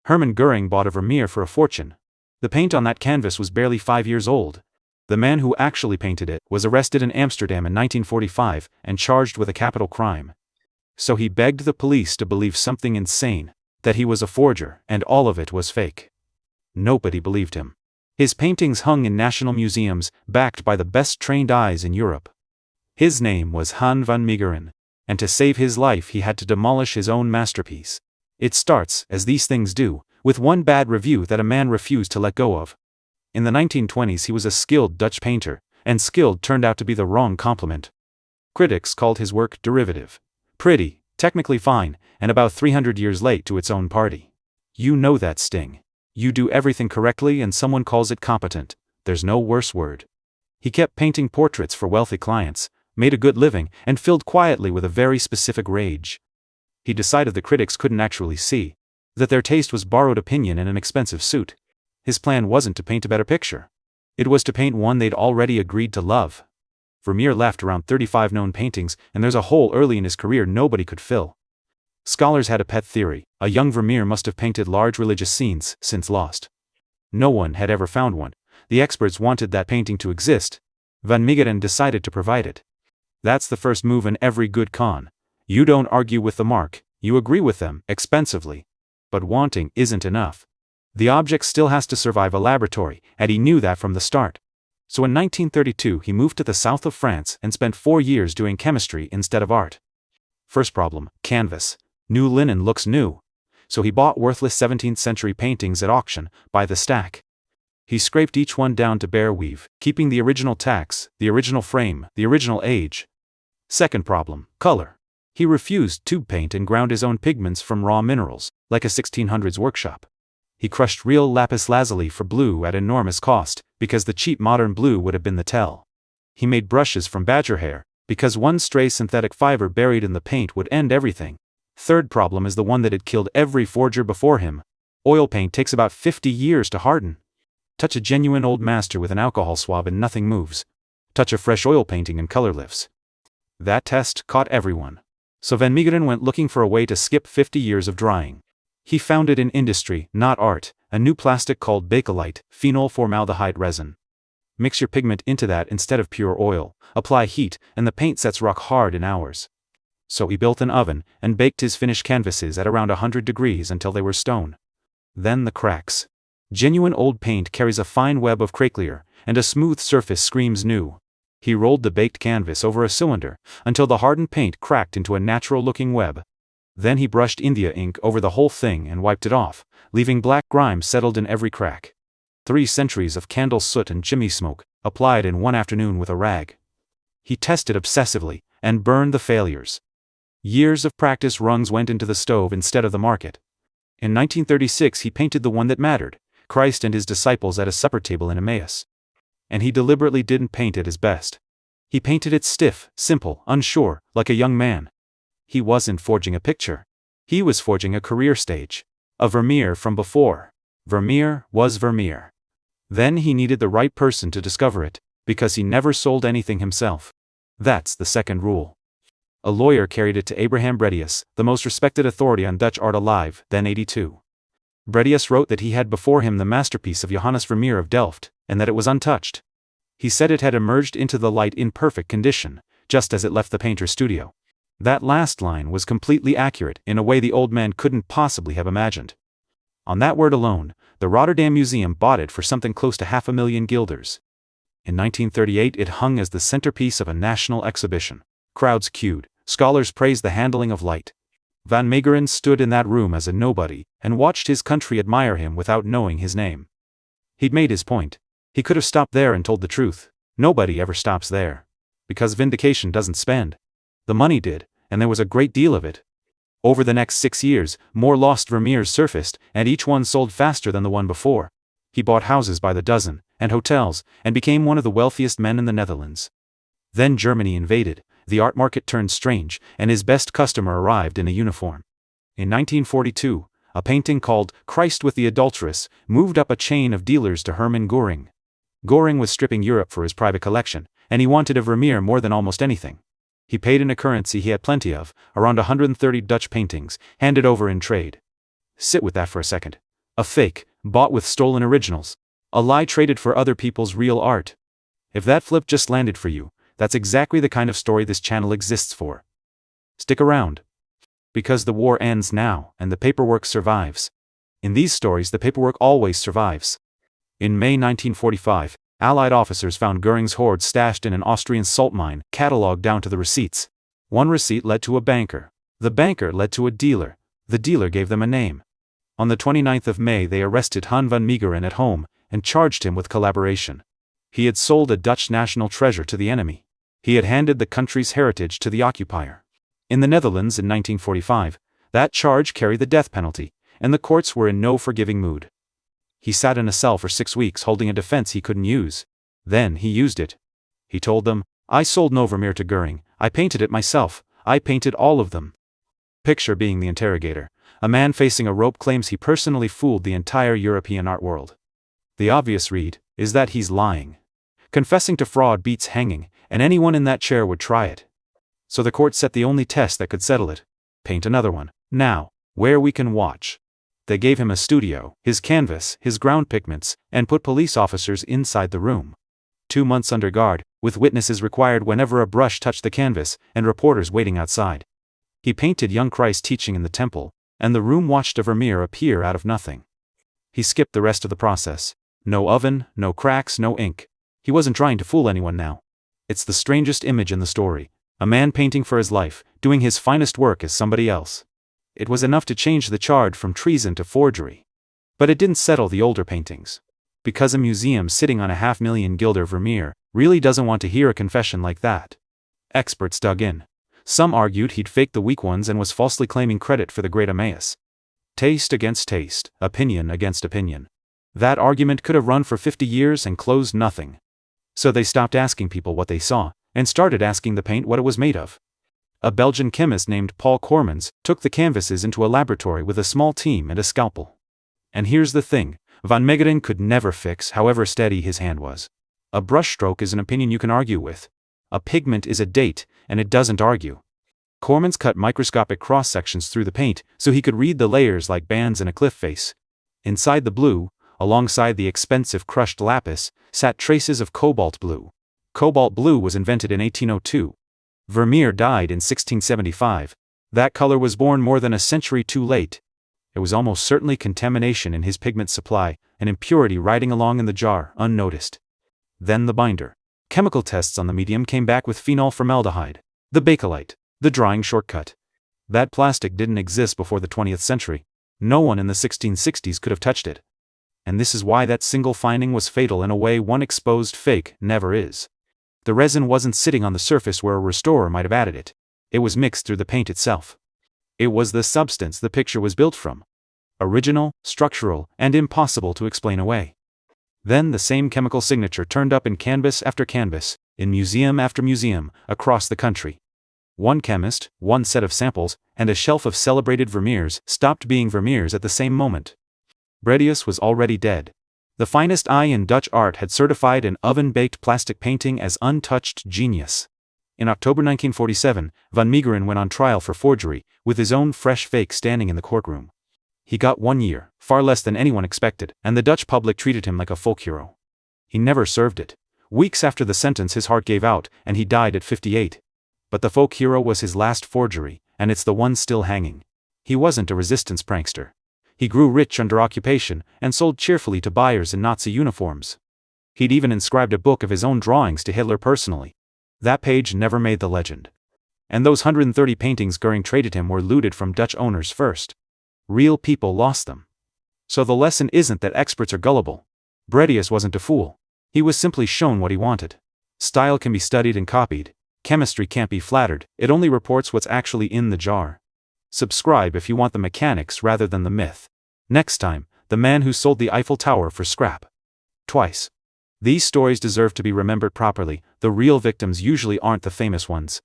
Hermann Göring bought a Vermeer for a fortune. The paint on that canvas was barely 5 years old. The man who actually painted it was arrested in Amsterdam in 1945 and charged with a capital crime. So he begged the police to believe something insane, that he was a forger and all of it was fake. Nobody believed him. His paintings hung in national museums, backed by the best trained eyes in Europe. His name was Han van Meegeren, and to save his life he had to demolish his own masterpiece. It starts, as these things do, with one bad review that a man refused to let go of. In the 1920s he was a skilled Dutch painter, and skilled turned out to be the wrong compliment. Critics called his work derivative, pretty, technically fine, and about 300 years late to its own party. You know that sting. You do everything correctly and someone calls it competent. There's no worse word. He kept painting portraits for wealthy clients, made a good living, and filled quietly with a very specific rage. He decided the critics couldn't actually see, that their taste was borrowed opinion in an expensive suit. His plan wasn't to paint a better picture. It was to paint one they'd already agreed to love. Vermeer left around 35 known paintings, and there's a hole early in his career nobody could fill. Scholars had a pet theory: a young Vermeer must have painted large religious scenes, since lost. No one had ever found one. The experts wanted that painting to exist. Van Meegeren decided to provide it. That's the first move in every good con. You don't argue with the mark, you agree with them, expensively. But wanting isn't enough. The object still has to survive a laboratory, and he knew that from the start. So in 1932 he moved to the south of France and spent 4 years doing chemistry instead of art. First problem: canvas. New linen looks new. So he bought worthless 17th-century paintings at auction, by the stack. He scraped each one down to bare weave, keeping the original tacks, the original frame, the original age. Second problem: color. He refused tube paint and ground his own pigments from raw minerals, like a 1600s workshop. He crushed real lapis lazuli for blue at enormous cost, because the cheap modern blue would have been the tell. He made brushes from badger hair, because one stray synthetic fiber buried in the paint would end everything. Third problem is the one that had killed every forger before him. Oil paint takes about 50 years to harden. Touch a genuine old master with an alcohol swab and nothing moves. Touch a fresh oil painting and color lifts. That test caught everyone. So Van Meegeren went looking for a way to skip 50 years of drying. He found it in industry, not art, a new plastic called bakelite, phenol formaldehyde resin. Mix your pigment into that instead of pure oil, apply heat, and the paint sets rock hard in hours. So he built an oven, and baked his finished canvases at around 100 degrees until they were stone. Then the cracks. Genuine old paint carries a fine web of craquelure, and a smooth surface screams new. He rolled the baked canvas over a cylinder, until the hardened paint cracked into a natural-looking web. Then he brushed India ink over the whole thing and wiped it off, leaving black grime settled in every crack. 3 centuries of candle soot and chimney smoke, applied in one afternoon with a rag. He tested obsessively, and burned the failures. Years of practice rungs went into the stove instead of the market. In 1936 he painted the one that mattered, Christ and his disciples at a supper table in Emmaus. And he deliberately didn't paint it his best. He painted it stiff, simple, unsure, like a young man. He wasn't forging a picture. He was forging a career stage. A Vermeer from before. Vermeer was Vermeer. Then he needed the right person to discover it, because he never sold anything himself. That's the second rule. A lawyer carried it to Abraham Bredius, the most respected authority on Dutch art alive, then 82. Bredius wrote that he had before him the masterpiece of Johannes Vermeer of Delft, and that it was untouched. He said it had emerged into the light in perfect condition, just as it left the painter's studio. That last line was completely accurate in a way the old man couldn't possibly have imagined. On that word alone, the Rotterdam Museum bought it for something close to 500,000 guilders. In 1938 it hung as the centerpiece of a national exhibition. Crowds queued. Scholars praised the handling of light. Van Meegeren stood in that room as a nobody, and watched his country admire him without knowing his name. He'd made his point. He could have stopped there and told the truth. Nobody ever stops there. Because vindication doesn't spend. The money did, and there was a great deal of it. Over the next 6 years, more lost Vermeers surfaced, and each one sold faster than the one before. He bought houses by the dozen, and hotels, and became one of the wealthiest men in the Netherlands. Then Germany invaded. The art market turned strange, and his best customer arrived in a uniform. In 1942, a painting called Christ with the Adulteress moved up a chain of dealers to Hermann Göring. Göring was stripping Europe for his private collection, and he wanted a Vermeer more than almost anything. He paid in a currency he had plenty of, around 130 Dutch paintings, handed over in trade. Sit with that for a second. A fake, bought with stolen originals. A lie traded for other people's real art. If that flip just landed for you, that's exactly the kind of story this channel exists for. Stick around. Because the war ends now, and the paperwork survives. In these stories, the paperwork always survives. In May 1945, Allied officers found Göring's hoard stashed in an Austrian salt mine, catalogued down to the receipts. One receipt led to a banker. The banker led to a dealer. The dealer gave them a name. On the 29th of May they arrested Han van Meegeren at home, and charged him with collaboration. He had sold a Dutch national treasure to the enemy. He had handed the country's heritage to the occupier. In the Netherlands in 1945, that charge carried the death penalty, and the courts were in no forgiving mood. He sat in a cell for 6 weeks holding a defense he couldn't use. Then he used it. He told them, "I sold no Vermeer to Göring, I painted it myself, I painted all of them." Picture being the interrogator. A man facing a rope claims he personally fooled the entire European art world. The obvious read is that he's lying. Confessing to fraud beats hanging, and anyone in that chair would try it. So the court set the only test that could settle it. Paint another one, now, where we can watch. They gave him a studio, his canvas, his ground pigments, and put police officers inside the room. 2 months under guard, with witnesses required whenever a brush touched the canvas, and reporters waiting outside. He painted young Christ teaching in the temple, and the room watched a Vermeer appear out of nothing. He skipped the rest of the process. No oven, no cracks, no ink. He wasn't trying to fool anyone now. It's the strangest image in the story. A man painting for his life, doing his finest work as somebody else. It was enough to change the charge from treason to forgery. But it didn't settle the older paintings. Because a museum sitting on a $500,000 guilder Vermeer really doesn't want to hear a confession like that. Experts dug in. Some argued he'd faked the weak ones and was falsely claiming credit for the great Emmaus. Taste against taste, opinion against opinion. That argument could have run for 50 years and closed nothing. So they stopped asking people what they saw, and started asking the paint what it was made of. A Belgian chemist named Paul Coremans took the canvases into a laboratory with a small team and a scalpel. And here's the thing, van Meegeren could never fix however steady his hand was. A brushstroke is an opinion you can argue with. A pigment is a date, and it doesn't argue. Coremans cut microscopic cross-sections through the paint so he could read the layers like bands in a cliff face. Inside the blue, alongside the expensive crushed lapis, sat traces of cobalt blue. Cobalt blue was invented in 1802. Vermeer died in 1675. That color was born more than a century too late. It was almost certainly contamination in his pigment supply, an impurity riding along in the jar, unnoticed. Then the binder. Chemical tests on the medium came back with phenol formaldehyde, the bakelite, the drying shortcut. That plastic didn't exist before the 20th century. No one in the 1660s could have touched it. And this is why that single finding was fatal in a way one exposed fake never is. The resin wasn't sitting on the surface where a restorer might have added it. It was mixed through the paint itself. It was the substance the picture was built from. Original, structural, and impossible to explain away. Then the same chemical signature turned up in canvas after canvas, in museum after museum, across the country. One chemist, one set of samples, and a shelf of celebrated Vermeers stopped being Vermeers at the same moment. Bredius was already dead. The finest eye in Dutch art had certified an oven-baked plastic painting as untouched genius. In October 1947, van Meegeren went on trial for forgery, with his own fresh fake standing in the courtroom. He got 1 year, far less than anyone expected, and the Dutch public treated him like a folk hero. He never served it. Weeks after the sentence his heart gave out, and he died at 58. But the folk hero was his last forgery, and it's the one still hanging. He wasn't a resistance prankster. He grew rich under occupation, and sold cheerfully to buyers in Nazi uniforms. He'd even inscribed a book of his own drawings to Hitler personally. That page never made the legend. And those 130 paintings Göring traded him were looted from Dutch owners first. Real people lost them. So the lesson isn't that experts are gullible. Bredius wasn't a fool. He was simply shown what he wanted. Style can be studied and copied. Chemistry can't be flattered, it only reports what's actually in the jar. Subscribe if you want the mechanics rather than the myth. Next time, the man who sold the Eiffel Tower for scrap. Twice. These stories deserve to be remembered properly. The real victims usually aren't the famous ones.